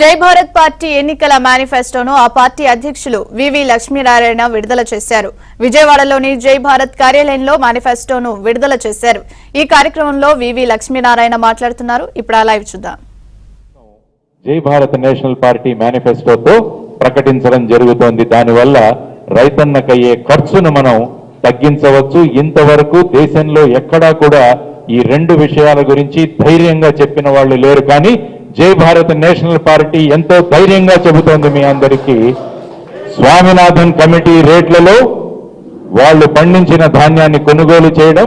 జై భారత్ పార్టీ ఎన్నికల మేనిఫెస్టోను ఆ పార్టీ అధ్యక్షులు వివి లక్ష్మీనారాయణ విడుదల చేశారు. విజయవాడలోని జై భారత్ కార్యాలయంలో మేనిఫెస్టోను విడుదల చేశారు. ఈ కార్యక్రమంలో వివి లక్ష్మీనారాయణ మాట్లాడుతున్నారు. ఇప్పుడు ఆ లైవ్ చూద్దాం. జై భారత్ నేషనల్ పార్టీ మేనిఫెస్టోతో ప్రకటించడం జరుగుతోంది. దానివల్ల రైతన్నకయ్యే ఖర్చును మనం తగ్గించవచ్చు. ఇంతవరకు దేశంలో ఎక్కడా కూడా ఈ రెండు విషయాల గురించి ధైర్యంగా చెప్పిన వాళ్ళు లేరు. కానీ జై భారత్ నేషనల్ పార్టీ ఎంతో ధైర్యంగా చెబుతోంది మీ అందరికీ. స్వామినాథన్ కమిటీ రేట్లలో వాళ్ళు పండించిన ధాన్యాన్ని కొనుగోలు చేయడం,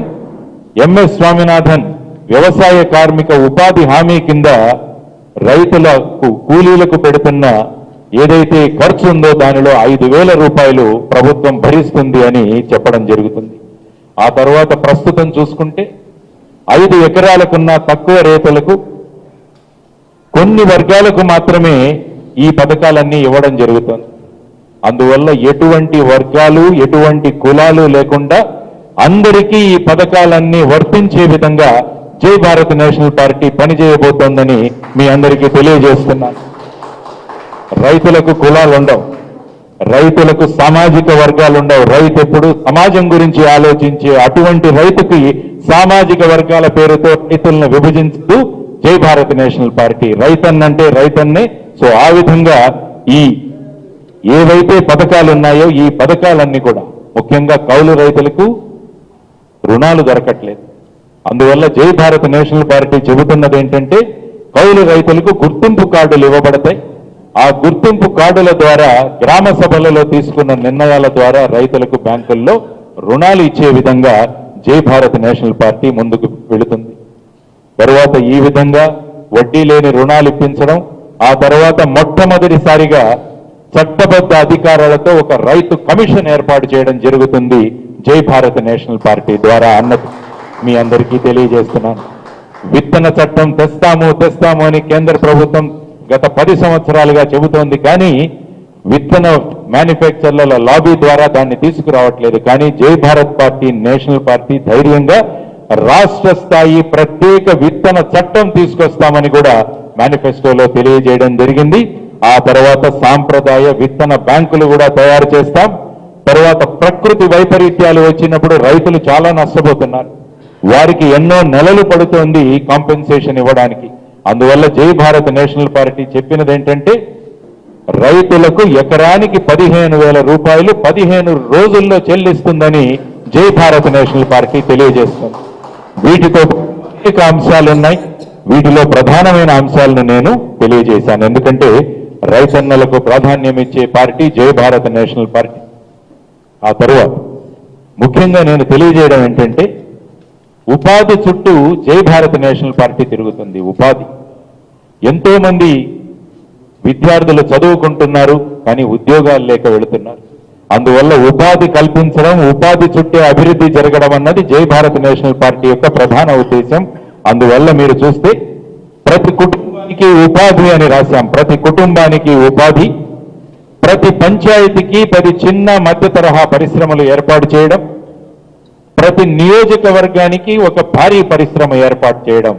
ఎంఎస్ స్వామినాథన్ వ్యవసాయ కార్మిక ఉపాధి హామీ కింద రైతులకు కూలీలకు పెడుతున్న ఏదైతే ఖర్చు ఉందో దానిలో 5,000 రూపాయలు ప్రభుత్వం భరిస్తుంది అని చెప్పడం జరుగుతుంది. ఆ తర్వాత ప్రస్తుతం చూసుకుంటే 5 ఎకరాలకున్న తక్కువ రైతులకు కొన్ని వర్గాలకు మాత్రమే ఈ పథకాలన్నీ ఇవ్వడం జరుగుతుంది. అందువల్ల ఎటువంటి వర్గాలు ఎటువంటి కులాలు లేకుండా అందరికీ ఈ పథకాలన్నీ వర్తించే విధంగా జై భారత్ నేషనల్ పార్టీ పనిచేయబోతోందని మీ అందరికీ తెలియజేస్తున్నాను. రైతులకు కులాలు ఉండవు, రైతులకు సామాజిక వర్గాలు ఉండవు. రైతు ఎప్పుడు సమాజం గురించి ఆలోచించే అటువంటి రైతుకి సామాజిక వర్గాల పేరుతో రైతులను విభజించుతూ జై భారత్ నేషనల్ పార్టీ రైతన్నంటే రైతన్నే. సో ఆ విధంగా ఈ ఏవైతే పథకాలు ఉన్నాయో ఈ పథకాలన్నీ కూడా ముఖ్యంగా కౌలు రైతులకు రుణాలు దొరకట్లేదు. అందువల్ల జై భారత్ నేషనల్ పార్టీ చెబుతున్నది ఏంటంటే కౌలు రైతులకు గుర్తింపు కార్డులు ఇవ్వబడతాయి. ఆ గుర్తింపు కార్డుల ద్వారా గ్రామ సభలలో తీసుకున్న నిర్ణయాల ద్వారా రైతులకు బ్యాంకుల్లో రుణాలు ఇచ్చే విధంగా జై భారత్ నేషనల్ పార్టీ ముందుకు వెళుతుంది. తర్వాత ఈ విధంగా వడ్డీ లేని రుణాలు ఇప్పించడం, ఆ తర్వాత మొట్టమొదటిసారిగా చట్టబద్ధ అధికారాలతో ఒక రైతు కమిషన్ ఏర్పాటు చేయడం జరుగుతుంది జై భారత్ నేషనల్ పార్టీ ద్వారా అన్నది మీ అందరికీ తెలియజేస్తున్నాను. విత్తన చట్టం తెస్తాము అని కేంద్ర ప్రభుత్వం గత 10 సంవత్సరాలుగా చెబుతోంది. కానీ విత్తన మ్యానుఫ్యాక్చరర్ల లాబీ ద్వారా దాన్ని తీసుకురావట్లేదు. కానీ జై భారత్ పార్టీ నేషనల్ పార్టీ ధైర్యంగా రాష్ట్ర స్థాయి ప్రత్యేక విత్తన చట్టం తీసుకొస్తామని కూడా మేనిఫెస్టోలో తెలియజేయడం జరిగింది. ఆ తర్వాత సాంప్రదాయ విత్తన బ్యాంకులు కూడా తయారు చేస్తాం. తర్వాత ప్రకృతి వైపరీత్యాలు వచ్చినప్పుడు రైతులు చాలా నష్టపోతున్నారు. వారికి ఎన్నో నెలలు పడుతోంది కాంపెన్సేషన్ ఇవ్వడానికి. అందువల్ల జై భారత్ నేషనల్ పార్టీ చెప్పినది ఏంటంటే రైతులకు ఎకరానికి 15,000 రూపాయలు 15 రోజుల్లో చెల్లిస్తుందని జై భారత్ నేషనల్ పార్టీ తెలియజేస్తుంది. వీటితో అనేక అంశాలు ఉన్నాయి. వీటిలో ప్రధానమైన అంశాలను నేను తెలియజేశాను. ఎందుకంటే రైతన్నలకు ప్రాధాన్యం ఇచ్చే పార్టీ జై భారత్ నేషనల్ పార్టీ. ఆ తరువాత ముఖ్యంగా నేను తెలియజేయడం ఏంటంటే ఉపాధి చుట్టూ జై భారత్ నేషనల్ పార్టీ తిరుగుతుంది. ఉపాధి, ఎంతో మంది విద్యార్థులు చదువుకుంటున్నారు కానీ ఉద్యోగాలు లేక వెళుతున్నారు. అందువల్ల ఉపాధి కల్పించడం, ఉపాధి చుట్టే అభివృద్ధి జరగడం అన్నది జై భారత్ నేషనల్ పార్టీ యొక్క ప్రధాన ఉద్దేశం. అందువల్ల మీరు చూస్తే ప్రతి కుటుంబానికి ఉపాధి అని రాశాం. ప్రతి కుటుంబానికి ఉపాధి, ప్రతి పంచాయతీకి 10 చిన్న మధ్య తరహా పరిశ్రమలు ఏర్పాటు చేయడం, ప్రతి నియోజకవర్గానికి ఒక భారీ పరిశ్రమ ఏర్పాటు చేయడం.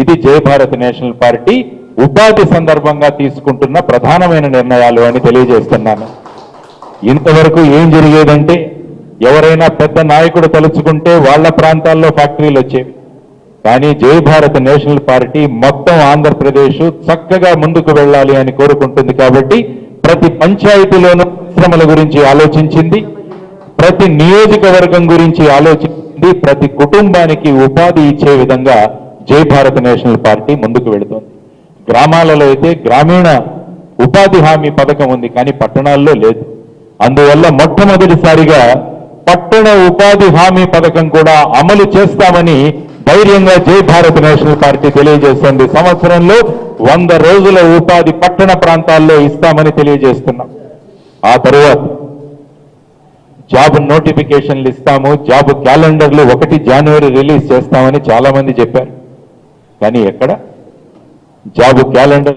ఇది జై భారత్ నేషనల్ పార్టీ ఉపాధి సందర్భంగా తీసుకుంటున్న ప్రధానమైన నిర్ణయాలు అని తెలియజేస్తున్నాను. ఇంతవరకు ఏం జరిగేదంటే ఎవరైనా పెద్ద నాయకుడు తలుచుకుంటే వాళ్ళ ప్రాంతాల్లో ఫ్యాక్టరీలు వచ్చేవి. కానీ జై భారత్ నేషనల్ పార్టీ మొత్తం ఆంధ్రప్రదేశ్ చక్కగా ముందుకు వెళ్ళాలి అని కోరుకుంటుంది. కాబట్టి ప్రతి పంచాయతీలోనూ పరిశ్రమల గురించి ఆలోచించింది, ప్రతి నియోజకవర్గం గురించి ఆలోచించింది, ప్రతి కుటుంబానికి ఉపాధి ఇచ్చే విధంగా జై భారత్ నేషనల్ పార్టీ ముందుకు వెళుతోంది. గ్రామాలలో అయితే గ్రామీణ ఉపాధి హామీ పథకం ఉంది, కానీ పట్టణాల్లో లేదు. అందువల్ల మొట్టమొదటిసారిగా పట్టణ ఉపాధి హామీ పథకం కూడా అమలు చేస్తామని ధైర్యంగా జై భారత్ నేషనల్ పార్టీ తెలియజేస్తుంది. సంవత్సరంలో 100 రోజుల ఉపాధి పట్టణ ప్రాంతాల్లో ఇస్తామని తెలియజేస్తున్నాం. ఆ తరువాత జాబ్ నోటిఫికేషన్లు ఇస్తాము, జాబ్ క్యాలెండర్లు 1 జనవరి రిలీజ్ చేస్తామని చాలా మంది చెప్పారు. కానీ ఎక్కడ జాబ్ క్యాలెండర్